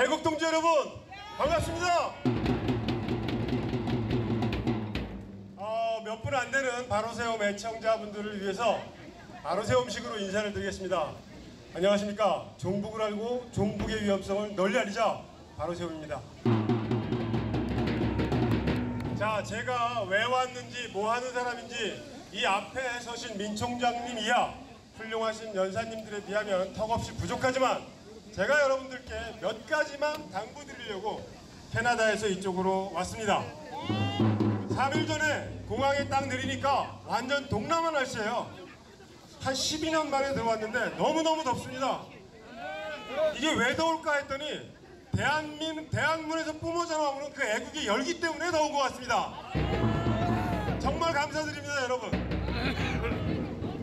애국동지 여러분 반갑습니다. 몇 분 안 되는 바로세움 애청자분들을 위해서 바로세움식으로 인사를 드리겠습니다. 안녕하십니까. 종북을 알고 종북의 위험성을 널리 알리자 바로세움입니다. 자, 제가 왜 왔는지 뭐 하는 사람인지 이 앞에 서신 민 총장님 이하 훌륭하신 연사님들에 비하면 턱없이 부족하지만 제가 여러분들께 몇 가지만 당부드리려고 캐나다에서 이쪽으로 왔습니다. 3일 전에 공항에 딱 내리니까 완전 동남아 날씨예요. 한 12년 만에 들어왔는데 너무너무 덥습니다. 이게 왜 더울까 했더니 대한문에서 뿜어져 나오는 그 애국의 열기 때문에 더운 것 같습니다. 정말 감사드립니다, 여러분.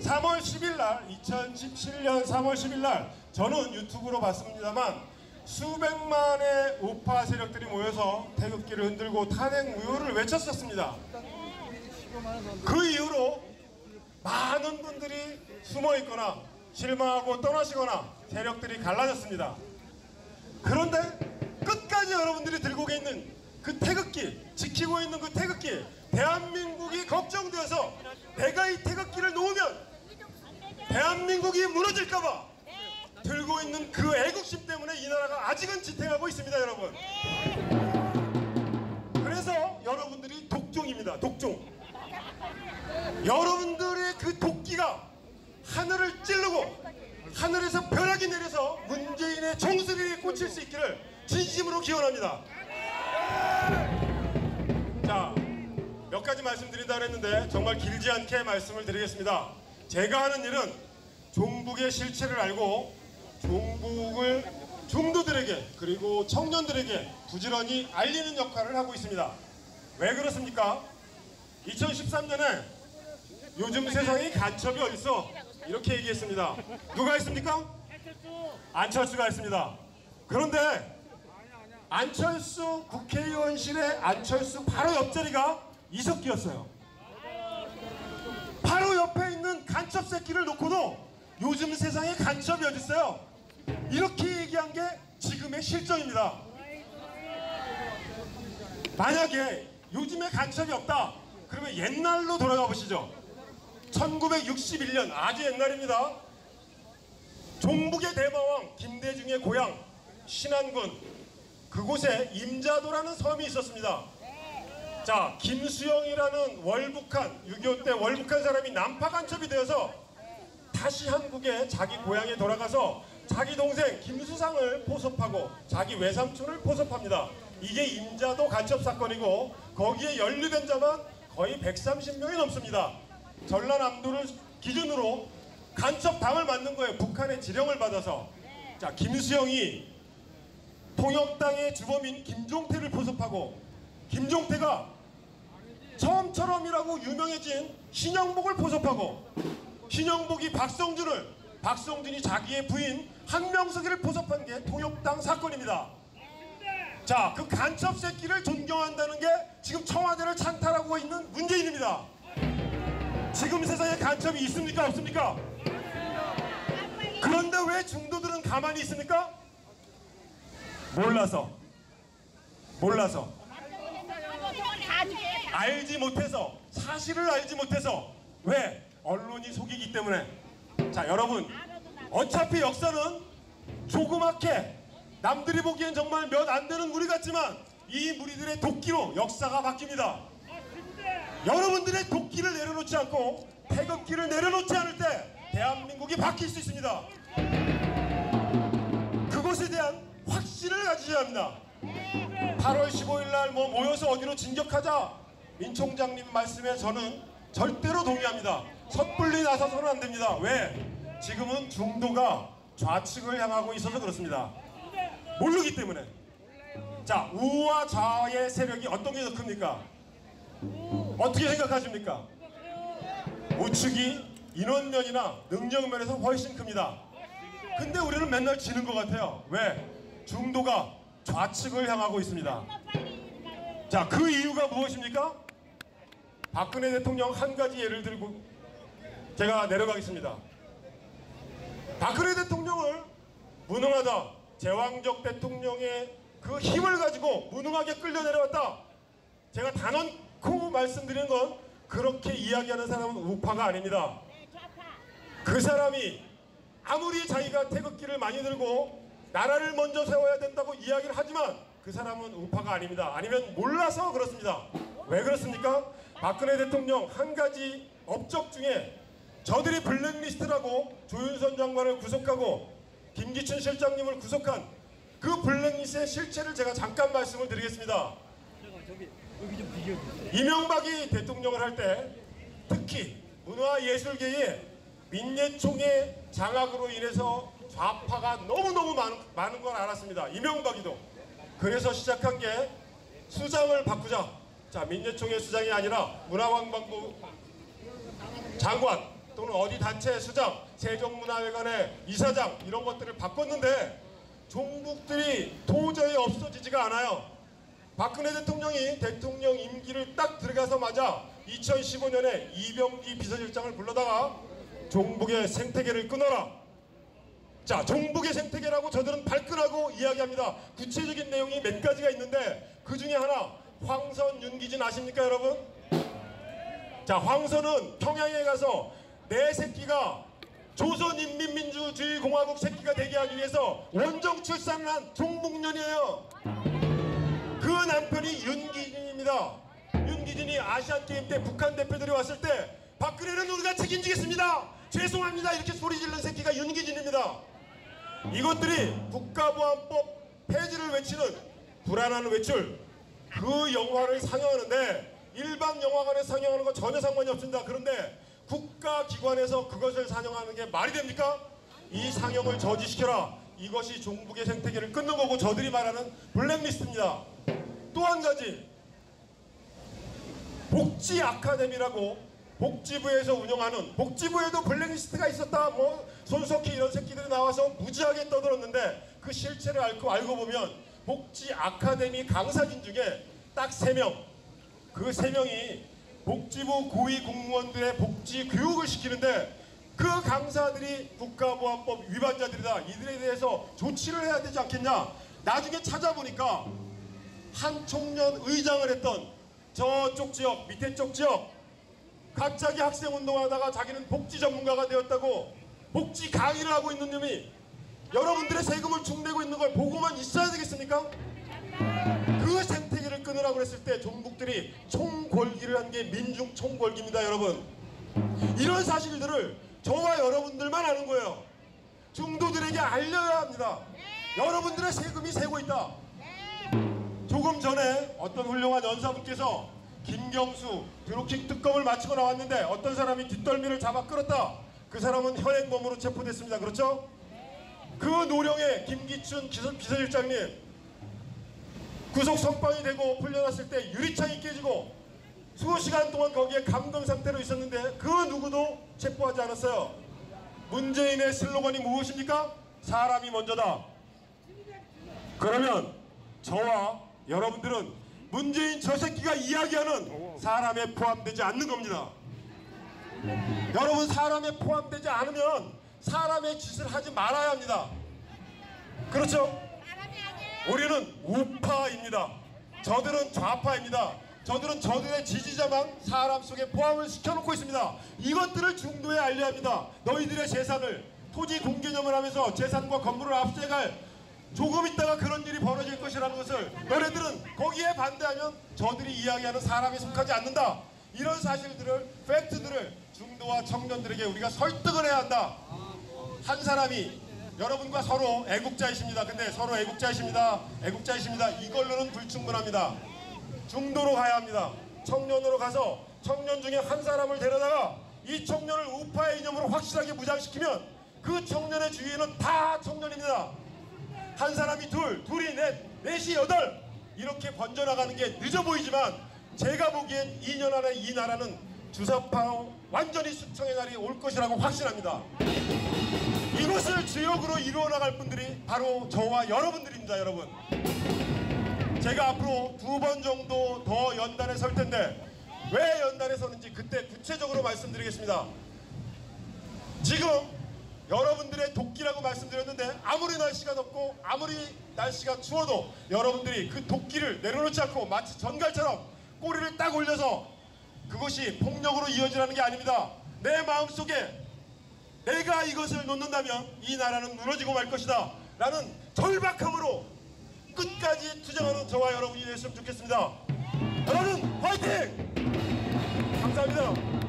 3월 10일 날 2017년 3월 10일 날 저는 유튜브로 봤습니다만 수백만의 우파 세력들이 모여서 태극기를 흔들고 탄핵 무효를 외쳤었습니다. 그 이후로 많은 분들이 숨어있거나 실망하고 떠나시거나 세력들이 갈라졌습니다. 그런데 끝까지 여러분들이 들고 있는 그 태극기, 지키고 있는 그 태극기, 대한민국이 걱정되어서 내가 이 태극기를 놓으면 대한민국이 무너질까봐 들고 있는 그 애국심 때문에 이 나라가 아직은 지탱하고 있습니다, 여러분. 그래서 여러분들이 독종입니다, 독종. 여러분들의 그 도끼가 하늘을 찌르고 하늘에서 벼락이 내려서 문재인의 정수리에 꽂힐 수 있기를 진심으로 기원합니다. 자, 몇 가지 말씀드린다고 했는데 정말 길지 않게 말씀을 드리겠습니다. 제가 하는 일은 종북의 실체를 알고 종북을 중도들에게 그리고 청년들에게 부지런히 알리는 역할을 하고 있습니다. 왜 그렇습니까? 2013년에 요즘 세상에 간첩이 어딨어? 이렇게 얘기했습니다. 누가 했습니까? 안철수가 했습니다. 그런데 안철수 국회의원실의 안철수 바로 옆자리가 이석기였어요. 바로 옆에 있는 간첩 새끼를 놓고도 요즘 세상에 간첩이 어딨어요? 이렇게 얘기한 게 지금의 실정입니다. 만약에 요즘에 간첩이 없다 그러면 옛날로 돌아가 보시죠. 1961년 아주 옛날입니다. 종북의 대마왕 김대중의 고향 신안군 그곳에 임자도라는 섬이 있었습니다. 자, 김수영이라는 월북한 6.25 때 월북한 사람이 난파 간첩이 되어서 다시 한국에 자기 고향에 돌아가서 자기 동생 김수상을 포섭하고 자기 외삼촌을 포섭합니다. 이게 임자도 간첩 사건이고 거기에 연루된 자만 거의 130명이 넘습니다. 전라남도를 기준으로 간첩당을 맞는 거예요. 북한의 지령을 받아서. 자, 김수영이 통역당의 주범인 김종태를 포섭하고 김종태가 처음처럼이라고 유명해진 신영복을 포섭하고 신영복이 박성준이 자기의 부인 한명석이를 포섭한 게 통역당 사건입니다. 자, 그 간첩 새끼를 존경한다는 게 지금 청와대를 찬탈하고 있는 문재인입니다. 지금 세상에 간첩이 있습니까? 없습니까? 그런데 왜 중도들은 가만히 있습니까? 몰라서 알지 못해서 사실을 알지 못해서 왜? 언론이 속이기 때문에. 자, 여러분 어차피 역사는 조그맣게 남들이 보기엔 정말 몇 안 되는 무리 같지만 이 무리들의 도끼로 역사가 바뀝니다. 여러분들의 도끼를 내려놓지 않고 태극기를 내려놓지 않을 때 대한민국이 바뀔 수 있습니다. 그것에 대한 확신을 가지셔야 합니다. 8월 15일 날 모여서 어디로 진격하자 민 총장님 말씀에 저는 절대로 동의합니다. 섣불리 나서서는 안 됩니다. 왜? 지금은 중도가 좌측을 향하고 있어서 그렇습니다. 모르기 때문에. 자, 우와 좌의 세력이 어떤 게 더 큽니까? 어떻게 생각하십니까? 우측이 인원면이나 능력면에서 훨씬 큽니다. 근데 우리는 맨날 지는 것 같아요. 왜? 중도가 좌측을 향하고 있습니다. 자, 그 이유가 무엇입니까? 박근혜 대통령 한 가지 예를 들고 제가 내려가겠습니다. 박근혜 대통령을 무능하다, 제왕적 대통령의 그 힘을 가지고 무능하게 끌려 내려왔다. 제가 단언코 말씀드리는 건 그렇게 이야기하는 사람은 우파가 아닙니다. 그 사람이 아무리 자기가 태극기를 많이 들고 나라를 먼저 세워야 된다고 이야기를 하지만 그 사람은 우파가 아닙니다. 아니면 몰라서 그렇습니다. 왜 그렇습니까? 박근혜 대통령 한 가지 업적 중에 저들이 블랙리스트라고 조윤선 장관을 구속하고 김기춘 실장님을 구속한 그 블랙리스트의 실체를 제가 잠깐 말씀을 드리겠습니다. 이명박이 대통령을 할 때 특히 문화예술계에 민예총의 장악으로 인해서 좌파가 너무너무 많은 걸 알았습니다. 이명박이도. 그래서 시작한 게 수장을 바꾸자. 자, 민예총의 수장이 아니라 문화관광부 장관 또는 어디 단체 수장, 세종문화회관의 이사장 이런 것들을 바꿨는데 종북들이 도저히 없어지지가 않아요. 박근혜 대통령이 대통령 임기를 딱 들어가서마자 2015년에 이병기 비서실장을 불러다가 종북의 생태계를 끊어라. 자, 종북의 생태계라고 저들은 발끈하고 이야기합니다. 구체적인 내용이 몇 가지가 있는데 그 중에 하나 황선 윤기진 아십니까 여러분? 자, 황선은 평양에 가서 내 새끼가 조선인민민주주의공화국 새끼가 되게 하기 위해서 원정 출산을 한 종북년이에요. 그 남편이 윤기진입니다. 윤기진이 아시안게임 때 북한 대표들이 왔을 때 박근혜는 우리가 책임지겠습니다. 죄송합니다. 이렇게 소리 지르는 새끼가 윤기진입니다. 이것들이 국가보안법 폐지를 외치는 불안한 외출 그 영화를 상영하는데 일반 영화관에 상영하는 건 전혀 상관이 없습니다. 그런데 국가기관에서 그것을 상영하는 게 말이 됩니까? 이 상영을 저지시켜라. 이것이 종북의 생태계를 끊는 거고 저들이 말하는 블랙리스트입니다. 또 한 가지 복지 아카데미라고 복지부에서 운영하는 복지부에도 블랙리스트가 있었다. 뭐 손석희 이런 새끼들이 나와서 무지하게 떠들었는데 그 실체를 알고 보면 복지 아카데미 강사진 중에 딱 3명 그 3명이 복지부 고위 공무원들의 복지 교육을 시키는데 그 강사들이 국가보안법 위반자들이다. 이들에 대해서 조치를 해야 되지 않겠냐. 나중에 찾아보니까 한 청년 의장을 했던 저쪽 지역 밑에 쪽 지역 갑자기 학생운동하다가 자기는 복지 전문가가 되었다고 복지 강의를 하고 있는 놈이 여러분들의 세금을 축내고 있는 걸 보고만 있어야 되겠습니까? 그 생태계를 끊으라고 했을 때 종북들이 총궐기를 한 게 민중 총궐기입니다. 여러분, 이런 사실들을 저와 여러분들만 아는 거예요. 중도들에게 알려야 합니다. 여러분들의 세금이 새고 있다. 조금 전에 어떤 훌륭한 연사분께서 김경수 드루킹 특검을 마치고 나왔는데 어떤 사람이 뒷덜미를 잡아 끌었다. 그 사람은 현행범으로 체포됐습니다. 그렇죠? 그 노령의 김기춘 비서실장님 구속 석방이 되고 풀려났을 때 유리창이 깨지고 수시간 동안 거기에 감금 상태로 있었는데 그 누구도 체포하지 않았어요. 문재인의 슬로건이 무엇입니까? 사람이 먼저다. 그러면 저와 여러분들은 문재인 저 새끼가 이야기하는 사람에 포함되지 않는 겁니다. 여러분, 사람에 포함되지 않으면 사람의 짓을 하지 말아야 합니다. 그렇죠? 우리는 우파입니다. 저들은 좌파입니다. 저들은 저들의 지지자만 사람 속에 포함을 시켜놓고 있습니다. 이것들을 중도에 알려야 합니다. 너희들의 재산을 토지 공개념을 하면서 재산과 건물을 압수해갈 조금 있다가 그런 일이 벌어질 것이라는 것을 너네들은 거기에 반대하면 저들이 이야기하는 사람에 속하지 않는다. 이런 사실들을 팩트들을 중도와 청년들에게 우리가 설득을 해야 한다. 한 사람이 여러분과 서로 애국자이십니다. 근데 서로 애국자이십니다. 이걸로는 불충분합니다. 중도로 가야 합니다. 청년으로 가서 청년 중에 한 사람을 데려다가 이 청년을 우파의 이념으로 확실하게 무장시키면 그 청년의 주위에는 다 청년입니다. 한 사람이 둘이 넷이 여덟 이렇게 번져나가는 게 늦어 보이지만 제가 보기엔 2년 안에 이 나라는 주사파로 완전히 숙청의 날이 올 것이라고 확신합니다. 이것을 주역으로 이루어나갈 분들이 바로 저와 여러분들입니다. 여러분, 제가 앞으로 2번 정도 더 연단에 설 텐데 왜 연단에 서는지 그때 구체적으로 말씀드리겠습니다. 지금 여러분들의 도끼라고 말씀드렸는데 아무리 날씨가 덥고 아무리 날씨가 추워도 여러분들이 그 도끼를 내려놓지 않고 마치 전갈처럼 꼬리를 딱 올려서 그것이 폭력으로 이어지라는 게 아닙니다. 내 마음속에 내가 이것을 놓는다면 이 나라는 무너지고 말 것이다 라는 절박함으로 끝까지 투쟁하는 저와 여러분이 됐으면 좋겠습니다. 여러분 화이팅! 감사합니다.